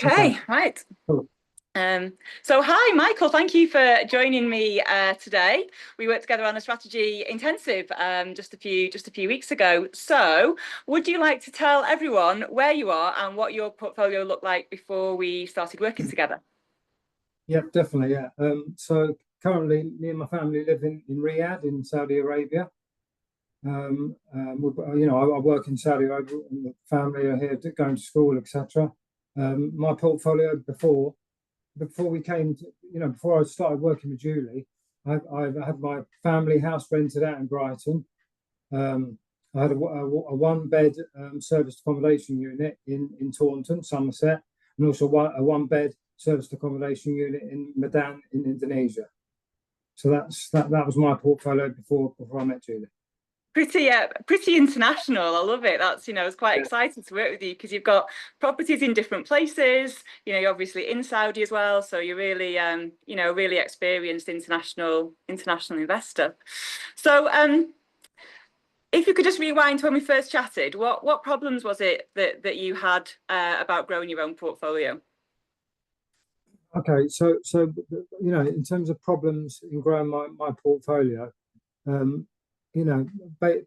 Okay. Okay, right. Cool. So hi, Michael. Thank you for joining me today. We worked together on a strategy intensive just a few weeks ago. So, would you like to tell everyone where you are and what your portfolio looked like before we started working together? Yeah, definitely. Yeah. So currently, me and my family live in Riyadh in Saudi Arabia. I work in Saudi Arabia, and the family are here going to school, etc. My portfolio before we came to, before I started working with Julie, I've had my family house rented out in Brighton. I had a one-bed serviced accommodation unit in Taunton, Somerset, and also a one-bed serviced accommodation unit in Medan in Indonesia. So that was my portfolio before I met Julie. Pretty international. I love it. It's quite Yeah, exciting to work with you because you've got properties in different places. You're obviously in Saudi as well, so you're really, really experienced international investor. So, if you could just rewind to when we first chatted, what problems was it that you had about growing your own portfolio? okay, in terms of problems in growing my portfolio, um,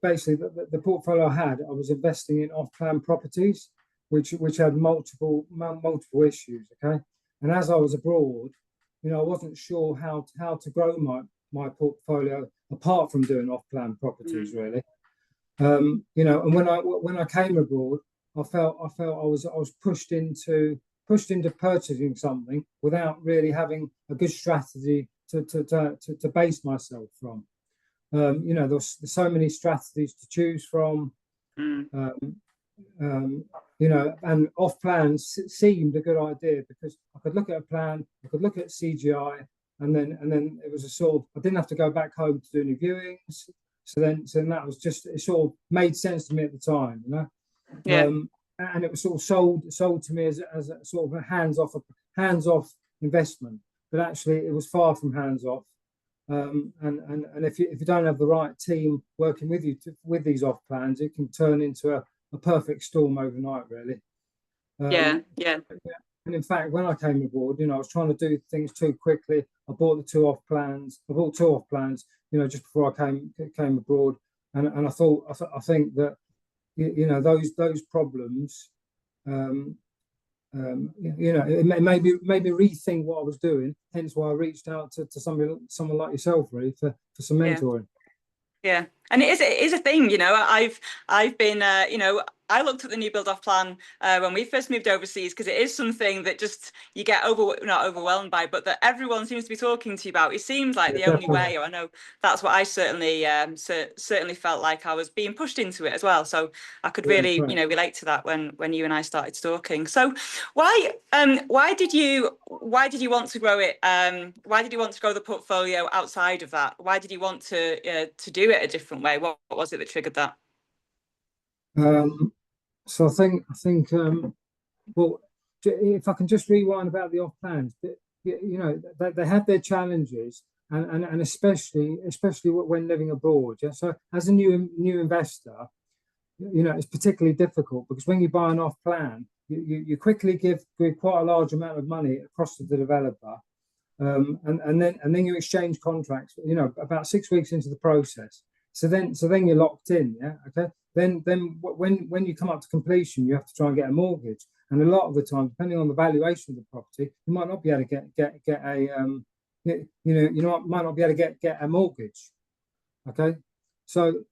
basically the portfolio I was investing in off-plan properties, which had multiple issues. Okay, and as I was abroad, I wasn't sure how to grow my portfolio apart from doing off-plan properties, Mm. really. And when I came abroad, I felt I was pushed into purchasing something without really having a good strategy to base myself from. There's so many strategies to choose from. Mm. Um, and off plans seemed a good idea because I could look at a plan, I could look at CGI, and then it was a sort of I didn't have to go back home to do any viewings. So then that was just it sort of made sense to me at the time. Yeah, And it was sort of sold to me as a sort of a hands off investment, but actually it was far from hands off. And if you don't have the right team working with you with these off plans, it can turn into a perfect storm overnight, really. yeah, Um, yeah, and in fact, when I came aboard, I was trying to do things too quickly. I bought two off plans, just before I came abroad, and I think that those problems, um, it made me rethink what I was doing. Hence why I reached out to someone like yourself, really, for some yeah. mentoring. Yeah, and it is a thing, I've been, I looked at the new build off plan when we first moved overseas because it is something that just you get not overwhelmed by, but that everyone seems to be talking to you about. It seems like Yeah, the only definitely. way, or I know that's what I certainly felt like I was being pushed into it as well. So I could Yeah, really, correct. relate to that when you and I started talking. So why did you want to grow it? Why did you want to grow the portfolio outside of that? Why did you want to do it a different way? What was it that triggered that? So I think well, if I can just rewind about the off plans, they have their challenges, and especially when living abroad. Yeah. So as a new investor, it's particularly difficult because when you buy an off plan, you quickly give quite a large amount of money across to the developer, and then you exchange contracts. About 6 weeks into the process. So then you're locked in. Yeah. Okay. Then when you come up to completion, you have to try and get a mortgage, and a lot of the time, depending on the valuation of the property, you might not be able to get a might not be able to get a mortgage. Okay. So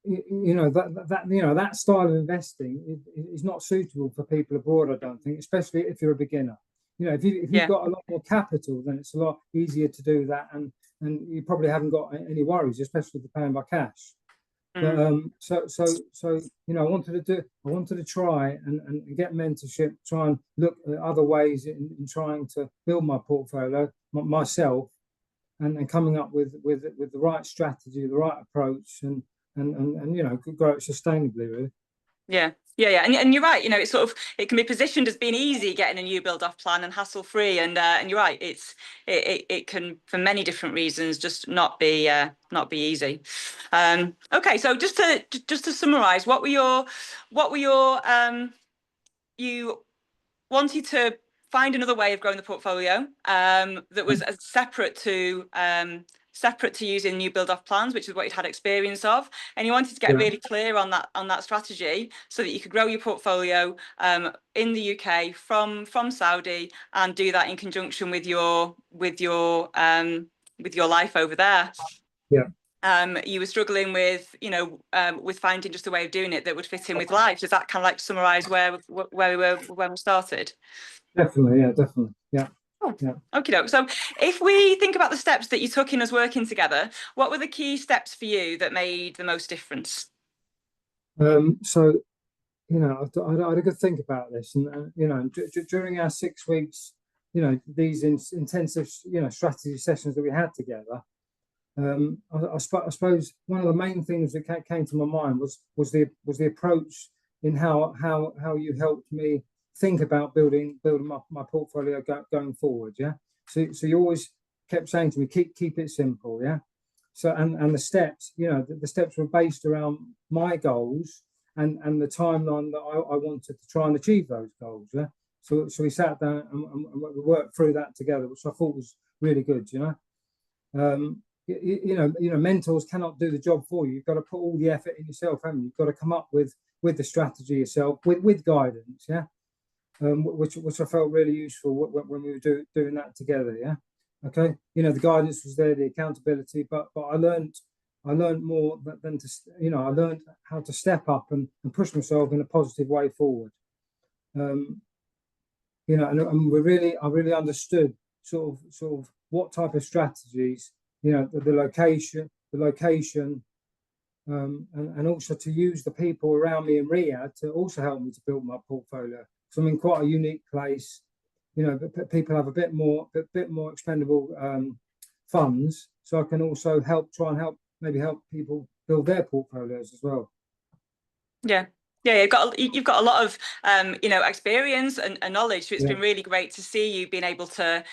that style of investing is not suitable for people abroad, I don't think, especially if you're a beginner. If you've Yeah. got a lot more capital, then it's a lot easier to do that, and you probably haven't got any worries, especially if you're paying by cash. But Mm. I wanted to try and get mentorship, try and look at other ways in trying to build my portfolio myself, and coming up with the right strategy, the right approach, and grow it sustainably, really. Yeah. Yeah. And you're right. It can be positioned as being easy getting a new build off plan and hassle free. And you're right. It can, for many different reasons, just not be easy. Okay. So just to summarize, what were your you wanted to find another way of growing the portfolio that was separate to using new build-off plans, which is what he'd had experience of, and he wanted to get really clear on that strategy so that you could grow your portfolio in the UK from Saudi, and do that in conjunction with your life over there. You were struggling with, with finding just a way of doing it that would fit in with life. Does that kind of like summarize where we were when we started? Definitely, yeah. Oh, yeah. Okay, doke. So if we think about the steps that you took in us working together, what were the key steps for you that made the most difference? So, I had a good think about this, and during our 6 weeks, these intensive, strategy sessions that we had together, I suppose one of the main things that came to my mind was the approach in how you helped me think about building my portfolio going forward. Yeah. So you always kept saying to me, keep it simple. Yeah. So and the steps, the steps were based around my goals and the timeline that I wanted to try and achieve those goals. Yeah. So we sat down and we worked through that together, which I thought was really good. Mentors cannot do the job for you. You've got to put all the effort in yourself, haven't you? You've got to come up with the strategy yourself, with guidance, yeah. Which I felt really useful when we were doing that together, yeah. Okay, the guidance was there, the accountability, but I learned more than to, I learned how to step up and push myself in a positive way forward. And I really understood sort of what type of strategies, the location, and also to use the people around me in Riyadh to also help me to build my portfolio. So I'm in quite a unique place. People have a bit more expendable funds, so I can also try and help people build their portfolios as well. Yeah. Yeah, you've got a lot of experience and knowledge. So it's been really great to see you being able to,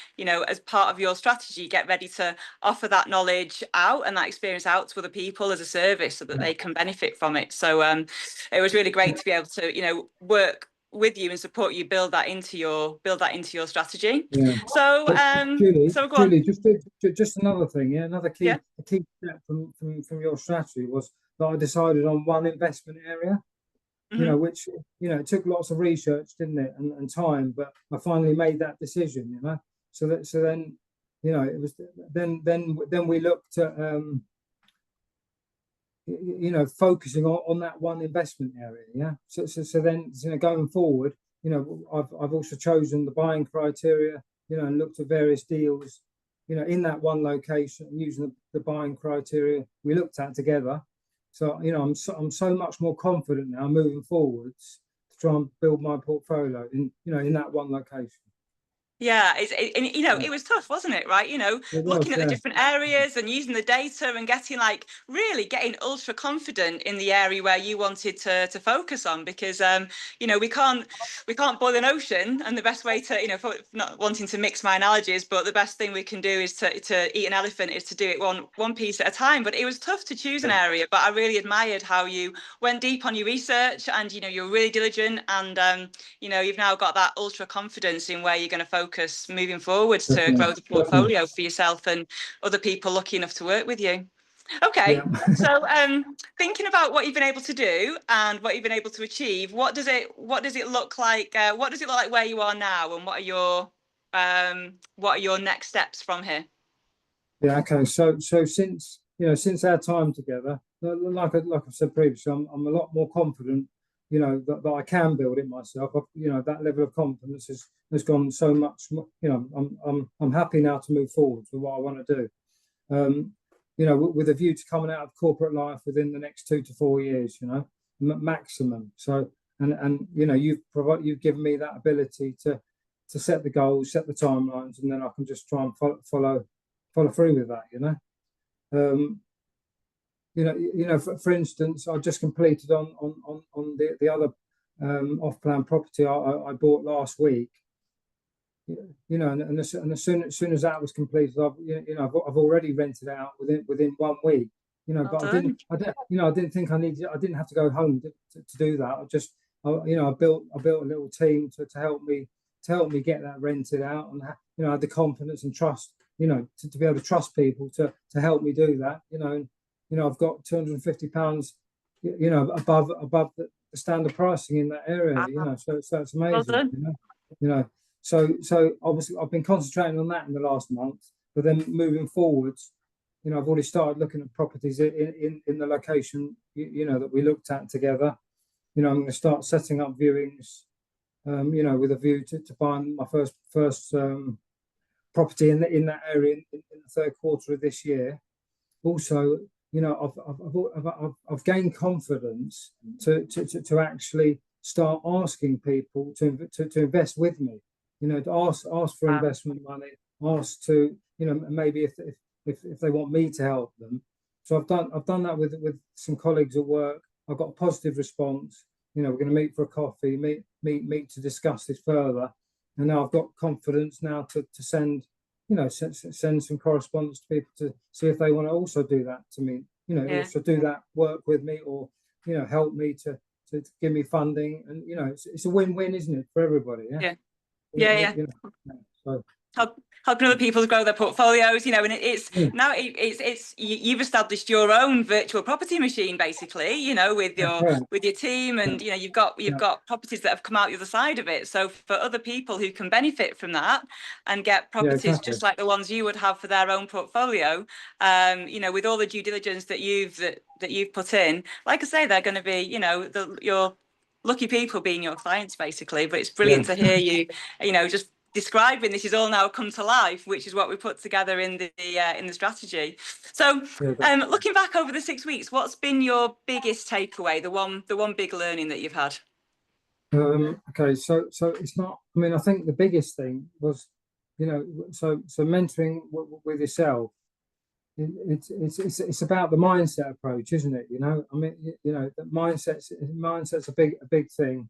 as part of your strategy, get ready to offer that knowledge out and that experience out to other people as a service so that they can benefit from it. So it was really great to be able to, work with you and support you build that into your strategy. Yeah. So Julie, just another thing, another key step from your strategy was that I decided on one investment area. Which it took lots of research, didn't it, and time, but I finally made that decision. So then it was then we looked at focusing on that one investment area. Yeah. So then going forward, I've also chosen the buying criteria, and looked at various deals, in that one location using the buying criteria we looked at together. So I'm so much more confident now moving forwards to try and build my portfolio in that one location. Yeah, it was tough, wasn't it? Right, looking at the different areas and using the data and getting ultra confident in the area where you wanted to focus on, because we can't boil an ocean, and the best way to not wanting to mix my analogies, but the best thing we can do is to eat an elephant is to do it one piece at a time. But it was tough to choose an area, but I really admired how you went deep on your research, and you were really diligent, and you've now got that ultra confidence in where you're going to focus moving forwards to grow the portfolio for yourself and other people lucky enough to work with you. Okay, so thinking about what you've been able to do and what you've been able to achieve, what does it look like? What does it look like where you are now, and what are your next steps from here? Yeah. Okay. So since our time together, like I said previously, I'm a lot more confident. That I can build it myself. That level of confidence has gone so much. I'm happy now to move forward with what I want to do. With a view to coming out of corporate life within the next 2 to 4 years. Maximum. So and you've given me that ability to set the goals, set the timelines, and then I can just try and follow through with that. For instance, I just completed on the other off-plan property I bought last week. And as soon as that was completed, I've already rented out within 1 week. But I didn't think I didn't have to go home to do that. I built a little team to help me to help me get that rented out, and you know, I had the confidence and trust, you know, to be able to trust people to help me do that. You know, and, you know, I've got £250, you know, above the standard pricing in that area. You know, so it's Well amazing. done. You know, so obviously I've been concentrating on that in the last month, but then moving forwards, you know, I've already started looking at properties in the location, you know, that we looked at together. You know, I'm going to start setting up viewings, you know, with a view to buying my first property in that area in the third quarter of this year. Also, you know, I've gained confidence to actually start asking people to invest with me. You know, to ask for investment money, ask to, you know, maybe if they want me to help them. So I've done that with some colleagues at work. I've got a positive response. You know, we're going to meet for a coffee, meet to discuss this further. And now I've got confidence now to send, you know, send some correspondence to people to see if they want to also do that to me. You know, also do that work with me, or, you know, help me to give me funding. And, you know, it's a win-win, isn't it, for everybody? Yeah. You know, so helping other people grow their portfolios, you know, and now you've established your own virtual property machine, basically, you know, with your team, and you know, you've got properties that have come out the other side of it. So for other people who can benefit from that and get properties just like the ones you would have for their own portfolio, you know, with all the due diligence that you've put in, like I say, they're going to be, you know, your lucky people being your clients, basically. But it's brilliant to hear you know, just describing this is all now come to life, which is what we put together in the strategy. So looking back over the 6 weeks, what's been your biggest takeaway, the one big learning that you've had? Okay, so it's not, I mean, I think the biggest thing was, you know, so mentoring with yourself, it's about the mindset approach, isn't it? You know, I mean, you know, the mindset's a big thing.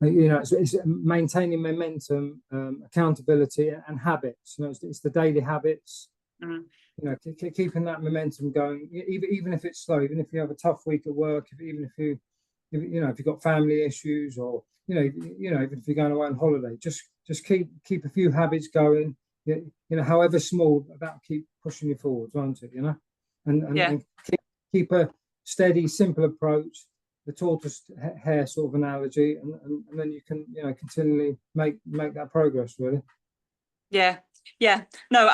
You know, it's maintaining momentum, accountability, and habits. You know, it's the daily habits. You know, keeping that momentum going, even if it's slow, even if you have a tough week at work, even if you've got family issues, or even if you're going away on holiday, just keep a few habits going. You know, however small, that'll keep pushing you forward, won't it? You know, and keep a steady, simple approach, the tortoise hare sort of analogy, and then you can, you know, continually make that progress, really. No,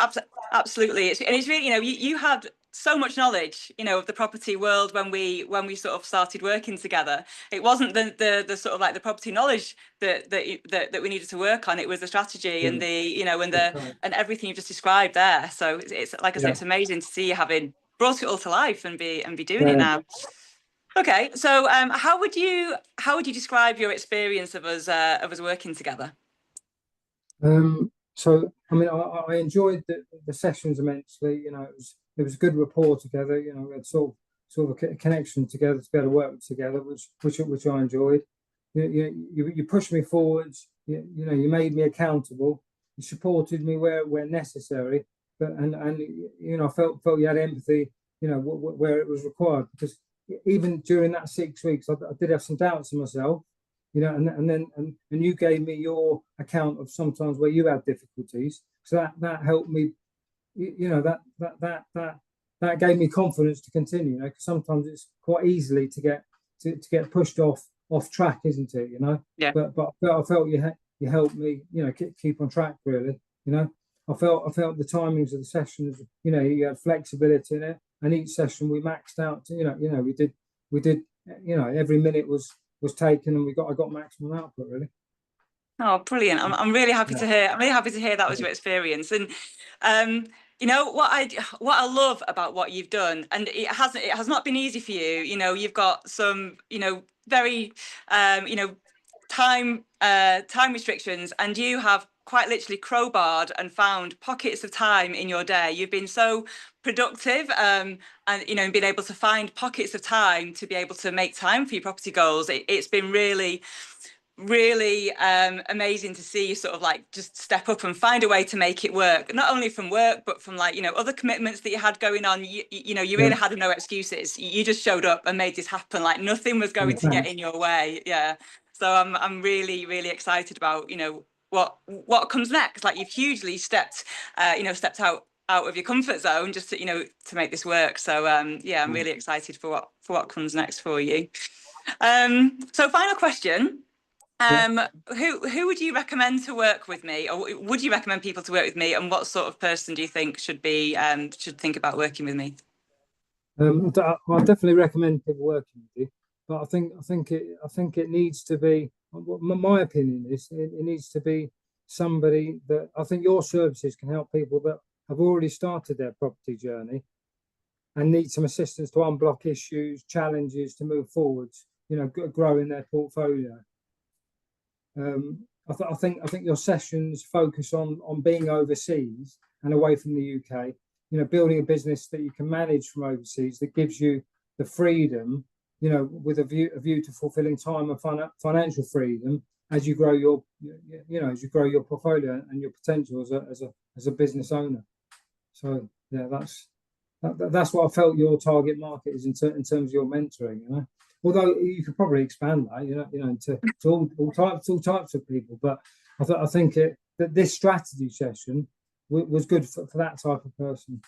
absolutely. It's really, you know, you had so much knowledge, you know, of the property world when we sort of started working together. It wasn't the sort of like the property knowledge that we needed to work on. It was the strategy and the, you know, and everything you just described there. So it's like I said, it's amazing to see you having brought it all to life and be doing it now. Okay, so how would you describe your experience of us working together? So I mean, I enjoyed the sessions immensely. You know, it was a good rapport together. You know, we had sort of a connection together to be able to work together, which I enjoyed. You pushed me forwards. You know, you made me accountable. You supported me where necessary, but and you know, I felt you had empathy. You know, where it was required, because even during that 6 weeks, I did have some doubts in myself. You know, and you gave me your account of sometimes where you had difficulties, so that helped me. You know, that gave me confidence to continue. You know, because sometimes it's quite easily to get pushed off track, isn't it? You know. Yeah. But I felt you helped me. You know, keep on track, really. You know, I felt the timings of the sessions. You know, you had flexibility in it, and each session we maxed out. You know, we did. You know, every minute was taken, and I got maximum output, really. Oh, brilliant. I'm really happy to hear. I'm really happy to hear that was your experience. And you know what I love about what you've done, and it has not been easy for you. You know, you've got some, you know, very you know, time restrictions, and you have quite literally crowbarred and found pockets of time in your day. You've been so productive, and you know, been able to find pockets of time to be able to make time for your property goals. It's been really really amazing to see you sort of like just step up and find a way to make it work, not only from work but from like, you know, other commitments that you had going on. You know, you really had no excuses. You just showed up and made this happen. Like nothing was going to get in your way. Yeah. So I'm really, really excited about, you know, what comes next. Like you've hugely stepped out of your comfort zone just to, you know, to make this work. So yeah, I'm really excited for what comes next for you. So final question. Who would you recommend to work with me, or would you recommend people to work with me, and what sort of person do you think should think about working with me? I definitely recommend people working with you, but I think it needs to be. My opinion is it needs to be somebody that I think your services can help people that have already started their property journey and need some assistance to unblock issues, challenges to move forwards. You know, growing their portfolio. I think your sessions focus on being overseas and away from the UK. You know, building a business that you can manage from overseas that gives you the freedom. You know, with a view to fulfilling time and financial freedom as you grow your as you grow your portfolio and your potential as a business owner. So yeah, that's what I felt your target market is in terms of your mentoring. You know. Although you could probably expand that, to all types of people. But I think that this strategy session was good for that type of person.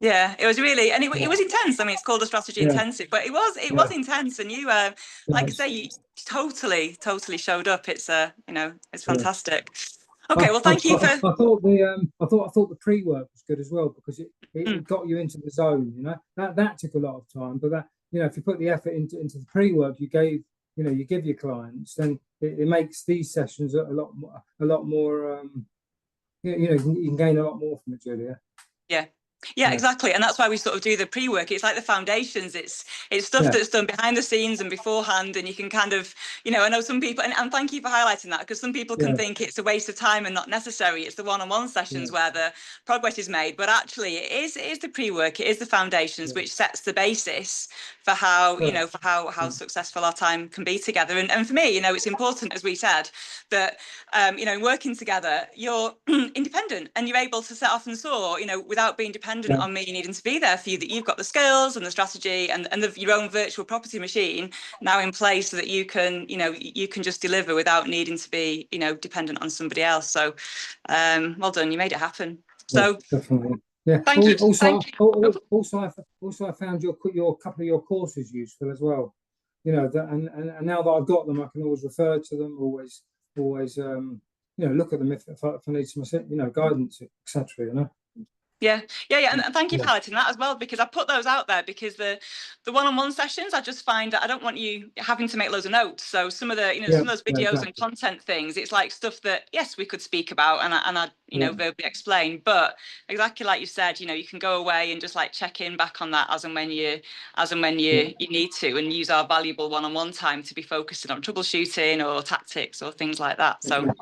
Yeah, it was really, and it was intense. I mean, it's called a strategy intensive, but it was intense. And you, like I say, you totally showed up. It's it's fantastic. Okay, well, thank you for. I thought the pre-work was good as well because it got you into the zone. You know, that took a lot of time, but that. You know, if you put the effort into the pre-work you give your clients, then it makes these sessions a lot more. You can gain a lot more from it, Julia. Yeah, exactly. And that's why we sort of do the pre-work. It's like the foundations. It's stuff that's done behind the scenes and beforehand. And you can kind of, I know some people, and thank you for highlighting that, because some people can think it's a waste of time and not necessary. It's the one-on-one sessions where the progress is made. But actually it is the pre-work, it is the foundations which sets the basis for how, how successful our time can be together. And for me, it's important, as we said, that, working together, you're independent and you're able to set off and soar, without being dependent on me needing to be there for you, that you've got the skills and the strategy and your own virtual property machine now in place so that you can, you can just deliver without needing to be, dependent on somebody else. So well done, you made it happen. So definitely. Yeah. Thank you. Also, I found your couple of your courses useful as well. And now that I've got them, I can always refer to them. Always, look at them if I need some, guidance, etc. Yeah, and thank you for highlighting that as well, because I put those out there because the one-on-one sessions, I just find that I don't want you having to make loads of notes. So some of the, some of those videos and content things, it's like stuff that, yes, we could speak about and I verbally explain, but exactly like you said, you can go away and just like check in back on that as and when you need to, and use our valuable one-on-one time to be focusing on troubleshooting or tactics or things like that. So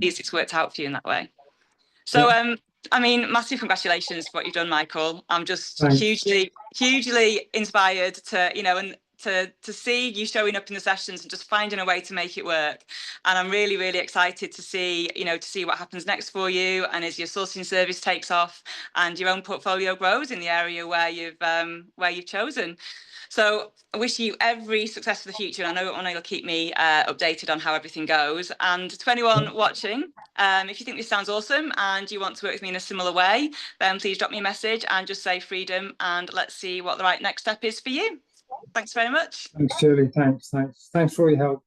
it's worked out for you in that way. So I mean, massive congratulations for what you've done, Michael. I'm just hugely inspired to, and to see you showing up in the sessions and just finding a way to make it work. And I'm really, really excited to see, to see what happens next for you. And as your sourcing service takes off and your own portfolio grows in the area where you've chosen. So I wish you every success for the future. I know you'll keep me updated on how everything goes. And to anyone watching, if you think this sounds awesome and you want to work with me in a similar way, then please drop me a message and just say freedom, and let's see what the right next step is for you. Thanks very much. Thanks, Shirley. Thanks for all your help.